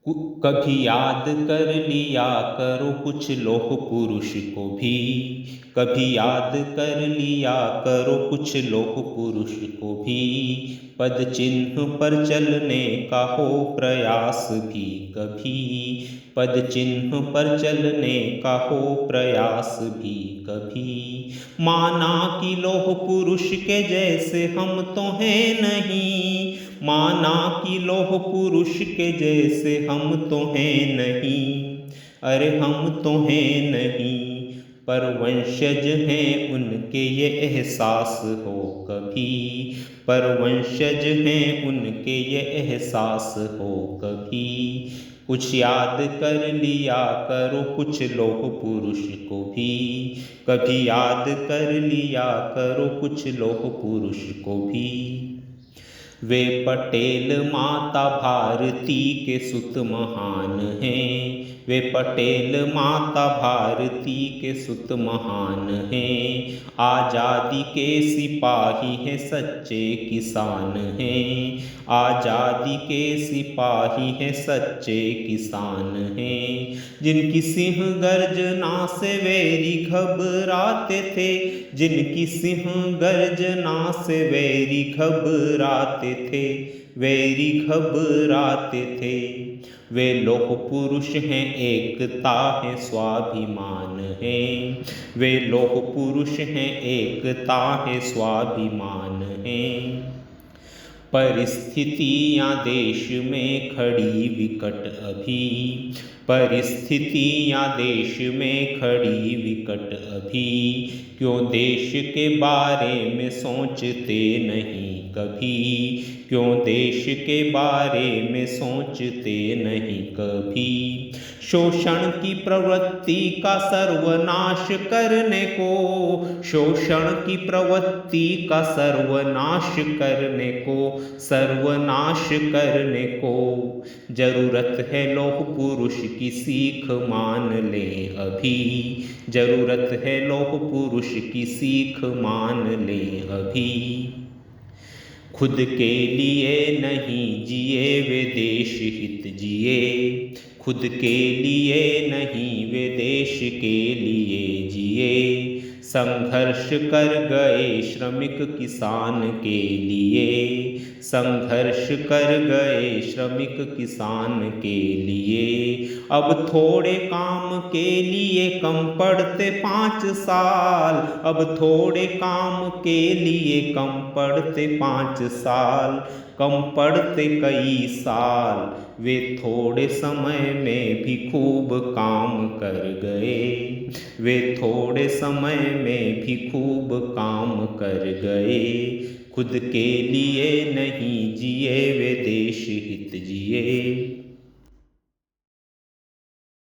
कभी याद कर लिया करो कुछ लोह पुरुष को भी, कभी याद कर लिया करो कुछ लोह पुरुष को भी। पद चिन्ह पर चलने का हो प्रयास भी कभी, पद चिन्ह पर चलने का हो प्रयास भी कभी। माना कि लोह पुरुष के जैसे हम तो हैं नहीं, माना कि लोह पुरुष के जैसे हम तो हैं नहीं, अरे हम तो हैं नहीं, पर वंशज हैं उनके ये एहसास हो कभी, पर वंशज हैं उनके ये एहसास हो कभी। कुछ याद कर लिया करो कुछ लोह पुरुष को भी, कभी याद कर लिया करो कुछ लोह पुरुष को भी। वे पटेल माता भारती के सुत महान हैं, वे पटेल माता भारती के सुत महान हैं। आज़ादी के सिपाही हैं सच्चे किसान हैं, आज़ादी के सिपाही हैं सच्चे किसान हैं। जिनकी सिंह गर्जना से वैरी घबराते थे, जिनकी सिंह गर्जना से वैरी घबराते थे, वैरी घबराते थे। वे लोह पुरुष हैं, एकता है स्वाभिमान है, वे लोह पुरुष हैं, एकता है स्वाभिमान है। परिस्थितियाँ देश में खड़ी विकट अभी, परिस्थितियाँ देश में खड़ी विकट अभी। क्यों देश के बारे में सोचते नहीं कभी, क्यों देश के बारे में सोचते नहीं कभी। शोषण की प्रवृत्ति का सर्वनाश करने को, शोषण की प्रवृत्ति का सर्वनाश करने को, सर्वनाश करने को। जरूरत है लोह पुरुष की सीख मान ले अभी, जरूरत है लोह पुरुष की सीख मान ले अभी। खुद के लिए नहीं जिए वे देश हित जिए, खुद के लिए नहीं वे देश के लिए जिए। संघर्ष कर गए श्रमिक किसान के लिए, संघर्ष कर गए श्रमिक किसान के लिए। अब थोड़े काम के लिए कम पड़ते 5 साल, अब थोड़े काम के लिए कम पड़ते 5 साल, कम पड़ते कई साल। वे थोड़े समय में भी खूब काम कर गए, वे थोड़े समय में भी खूब काम कर गए। खुद के लिए नहीं जिए वे देश हित जिए।